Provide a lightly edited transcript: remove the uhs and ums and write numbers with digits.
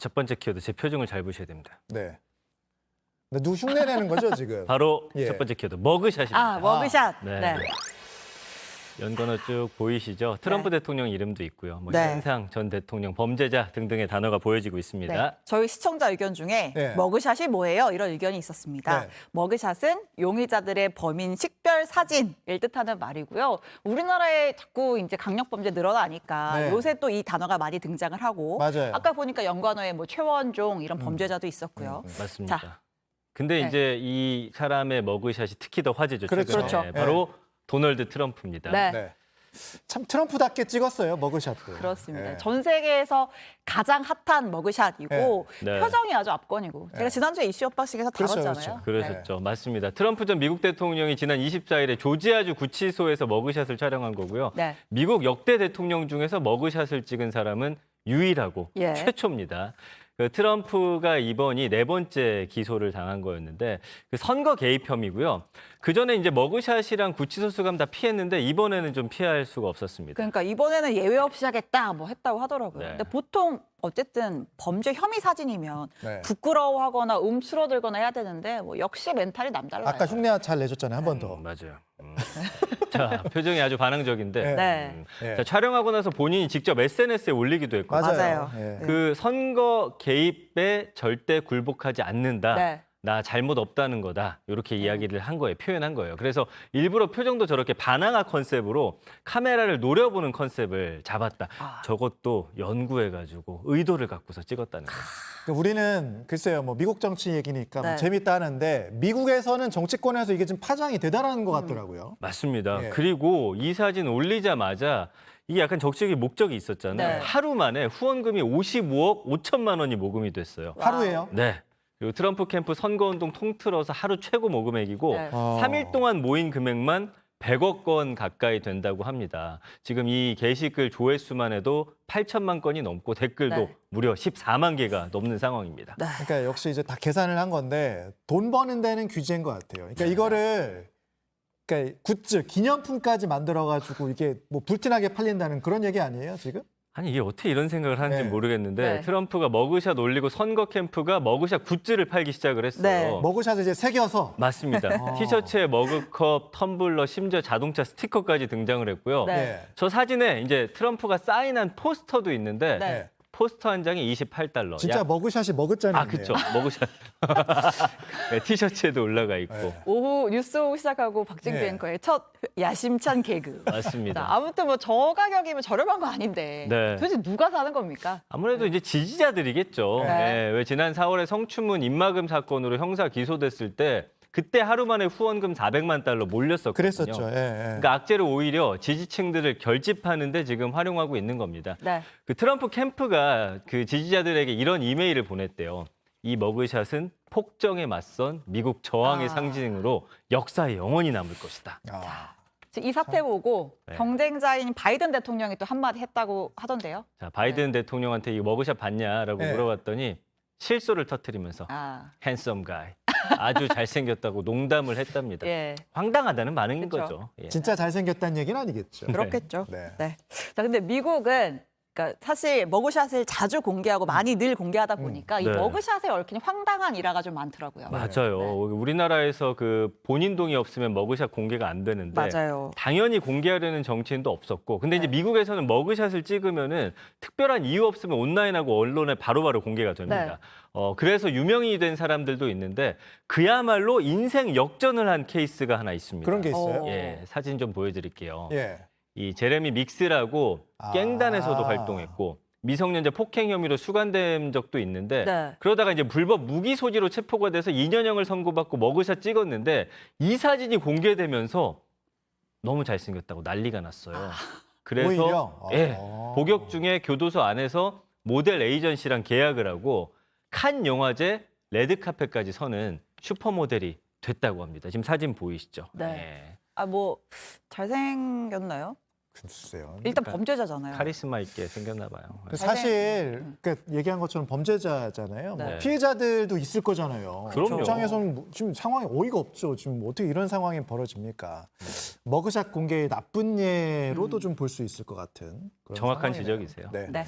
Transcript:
첫 번째 키워드 제 표정을 잘 보셔야 됩니다. 네. 근데 누구 흉내 내는 거죠, 지금? 바로 예. 첫 번째 키워드 머그샷입니다. 아, 머그샷. 네. 네. 연관어 쭉 보이시죠? 트럼프 대통령 이름도 있고요. 뭐 네. 신상 전 대통령, 범죄자 등등의 단어가 보여지고 있습니다. 네. 저희 시청자 의견 중에 네. 머그샷이 뭐예요? 이런 의견이 있었습니다. 네. 머그샷은 용의자들의 범인 식별 사진을 뜻하는 말이고요. 우리나라에 자꾸 이제 강력 범죄 늘어나니까 네. 요새 또 이 단어가 많이 등장을 하고 맞아요. 아까 보니까 연관어에 뭐 최원종 이런 범죄자도 있었고요. 맞습니다. 자. 근데 네. 이제 이 사람의 머그샷이 특히 더 화제죠. 그렇죠. 최근에. 그렇죠. 바로 도널드 트럼프입니다. 네. 네. 참 트럼프답게 찍었어요, 머그샷도. 그렇습니다. 네. 전 세계에서 가장 핫한 머그샷이고 네. 표정이 아주 압권이고 제가 지난주에 이슈 언박싱에서 그렇죠, 다뤘잖아요. 그러셨죠. 맞습니다. 트럼프 전 미국 대통령이 지난 24일에 조지아주 구치소에서 머그샷을 촬영한 거고요. 네. 미국 역대 대통령 중에서 머그샷을 찍은 사람은 유일하고 예. 최초입니다. 그 트럼프가 이번이 네 번째 기소를 당한 거였는데 그 선거 개입 혐의고요. 그 전에 이제 머그샷이랑 구치소 수감 다 피했는데 이번에는 좀 피할 수가 없었습니다. 그러니까 이번에는 예외 없이 하겠다 뭐 했다고 하더라고요. 네. 근데 보통 어쨌든 범죄 혐의 사진이면 네. 부끄러워하거나 움츠러들거나 해야 되는데 뭐 역시 멘탈이 남달라요. 아까 흉내 잘 내줬잖아요, 한 번 더. 맞아요. 자, 표정이 아주 반항적인데. 네. 네. 자, 촬영하고 나서 본인이 직접 SNS에 올리기도 했고 맞아요. 예. 그 선거 개입에 절대 굴복하지 않는다. 네. 나 잘못 없다는 거다. 이렇게 이야기를 한 거예요. 표현한 거예요. 그래서 일부러 표정도 저렇게 반항아 컨셉으로 카메라를 노려보는 컨셉을 잡았다. 저것도 연구해가지고 의도를 갖고서 찍었다는 거예요. 그러니까 우리는 글쎄요, 뭐 미국 정치 얘기니까 뭐 네. 재밌다 하는데 미국에서는 정치권에서 이게 좀 파장이 대단한 것 같더라고요. 맞습니다. 예. 그리고 이 사진 올리자마자 이게 약간 정치적인 목적이 있었잖아요. 네. 하루 만에 후원금이 55억 5천만 원이 모금이 됐어요. 하루에요? 네. 그리고 트럼프 캠프 선거운동 통틀어서 하루 최고 모금액이고 네. 3일 동안 모인 금액만 100억 원 가까이 된다고 합니다. 지금 이 게시글 조회수만 해도 8천만 건이 넘고 댓글도 네. 무려 14만 개가 넘는 상황입니다. 네. 그러니까 역시 이제 다 계산을 한 건데 돈 버는 데는 규제인 것 같아요. 그러니까 이거를 그러니까 굿즈, 기념품까지 만들어가지고 이게 뭐 불티나게 팔린다는 그런 얘기 아니에요, 지금? 아니 이게 어떻게 이런 생각을 하는지 네. 모르겠는데 네. 트럼프가 머그샷 올리고 선거 캠프가 머그샷 굿즈를 팔기 시작을 했어요. 네. 머그샷을 이제 새겨서 맞습니다. 티셔츠에 머그컵, 텀블러, 심지어 자동차 스티커까지 등장을 했고요. 네. 저 사진에 이제 트럼프가 사인한 포스터도 있는데 네. 포스터 한 장이 28달러. 진짜 머그샷이 머그잔이네요. 아, 그렇죠. 머그샷. 네, 티셔츠에도 올라가 있고. 네. 오후 뉴스 오후 시작하고 박진규 네. 앵커의 첫 야심찬 개그. 맞습니다. 자, 아무튼 뭐 저 가격이면 저렴한 거 아닌데 네. 도대체 누가 사는 겁니까? 아무래도 이제 지지자들이겠죠. 네. 네, 왜 지난 4월에 성추문 입막음 사건으로 형사 기소됐을 때 그때 하루 만에 후원금 400만 달러 몰렸었거든요. 그랬었죠. 예, 예. 그러니까 악재를 오히려 지지층들을 결집하는데 지금 활용하고 있는 겁니다. 네. 그 트럼프 캠프가 그 지지자들에게 이런 이메일을 보냈대요. 이 머그샷은 폭정에 맞선 미국 저항의 상징으로 역사에 영원히 남을 것이다. 아, 지금 이 사태 보고 네. 경쟁자인 바이든 대통령이 또 한마디 했다고 하던데요. 자, 바이든 대통령한테 이 머그샷 봤냐라고 네. 물어봤더니 실소를 터뜨리면서 아, handsome guy, 아주 잘생겼다고 농담을 했답니다. 예. 황당하다는 반응인 그쵸. 거죠. 예. 진짜 잘생겼다는 얘기는 아니겠죠. 그렇겠죠. 네. 네. 자, 근데 미국은 그러니까 사실 머그샷을 자주 공개하고 많이 늘 공개하다 보니까 이 네. 머그샷에 얽힌 황당한 일화가 좀 많더라고요. 맞아요. 네. 우리나라에서 그 본인 동의 없으면 머그샷 공개가 안 되는데 맞아요. 당연히 공개하려는 정치인도 없었고 근데 이제 네. 미국에서는 머그샷을 찍으면은 특별한 이유 없으면 온라인하고 언론에 바로바로 공개가 됩니다. 그래서 유명인이 된 사람들도 있는데 그야말로 인생 역전을 한 케이스가 하나 있습니다. 그런 게 있어요? 어. 예, 사진 좀 보여드릴게요. 예. 이 제레미 믹스라고 아. 갱단에서도 활동했고 미성년자 폭행 혐의로 수감된 적도 있는데 네. 그러다가 이제 불법 무기 소지로 체포가 돼서 2년형을 선고받고 머그샷 찍었는데 이 사진이 공개되면서 너무 잘생겼다고 난리가 났어요. 그래서 오히려? 예, 아. 복역 중에 교도소 안에서 모델 에이전시랑 계약을 하고 칸 영화제 레드카펫까지 서는 슈퍼모델이 됐다고 합니다. 지금 사진 보이시죠? 네. 예. 아, 뭐 잘생겼나요? 글쎄요. 일단 그러니까 범죄자잖아요. 카리스마 있게 생겼나 봐요. 사실 그 얘기한 것처럼 범죄자잖아요. 뭐 네. 피해자들도 있을 거잖아요. 그럼요. 입장에서는 지금 상황이 어이가 없죠. 지금 어떻게 이런 상황이 벌어집니까? 머그샷 공개의 나쁜 예로도 좀 볼 수 있을 것 같은 그런 정확한 상황이네요. 지적이세요. 네. 네.